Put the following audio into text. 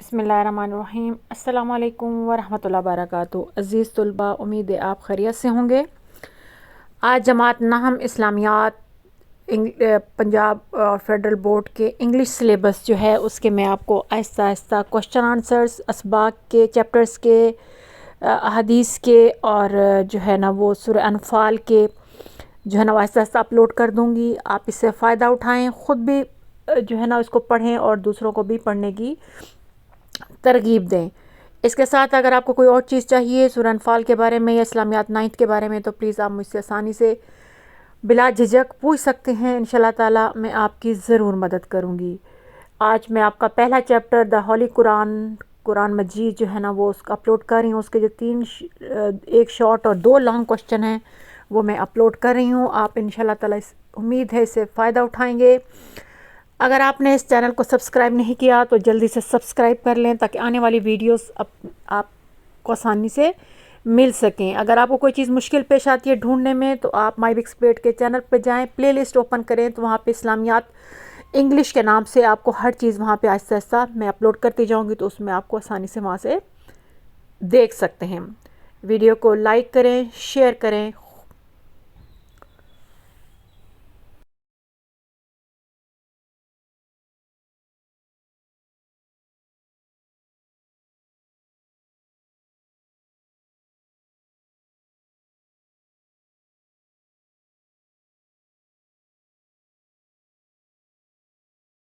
बिस्मिल्लाहिर्रहमानिर्रहीम। अस्सलाम वालेकुम वरहमतुल्लाहि वबरकातुहू। अज़ीज़ तलबा, उम्मीद है आप खैरियत से होंगे। आज जमात नहम इस्लामियात पंजाब फेडरल बोर्ड के इंग्लिश सिलेबस जो है उसके मैं आपको आहिस्ता आहिस्ता क्वेश्चन आंसर्स असबाक के चैप्टर्स के हदीस के और जो है ना वो सूरह अनफाल के जो है ना आहिस्ता आहिस्ता अपलोड कर दूँगी। आप इससे फ़ायदा उठाएँ, ख़ुद भी जो है ना इसको पढ़ें और दूसरों को भी पढ़ने की तरगीब दें। इसके साथ अगर आपको कोई और चीज़ चाहिए सूरह अनफाल के बारे में या इस्लामियात 9th के बारे में तो प्लीज़ आप मुझसे आसानी से बिला झिझक पूछ सकते हैं। इंशाल्लाह ताला मैं आपकी ज़रूर मदद करूँगी। आज मैं आपका पहला चैप्टर द होली कुरान मजीद जो है ना वो उसका अपलोड कर रही हूँ। उसके जो एक शॉर्ट और 2 लॉन्ग क्वेश्चन हैं वो मैं अपलोड कर रही हूँ। आप इंशाल्लाह ताला उम्मीद है इससे फ़ायदा उठाएँगे। अगर आपने इस चैनल को सब्सक्राइब नहीं किया तो जल्दी से सब्सक्राइब कर लें ताकि आने वाली वीडियोस आपको आसानी से मिल सकें। अगर आपको कोई चीज़ मुश्किल पेश आती है ढूंढने में तो आप माई एक्सपर्ट के चैनल पर जाएं, प्लेलिस्ट ओपन करें तो वहाँ पे इस्लामियात इंग्लिश के नाम से आपको हर चीज़ वहाँ पे आहिस्ता आहिस्ता मैं अपलोड करती जाऊँगी तो उसमें आपको आसानी से वहाँ से देख सकते हैं। वीडियो को लाइक करें, शेयर करें।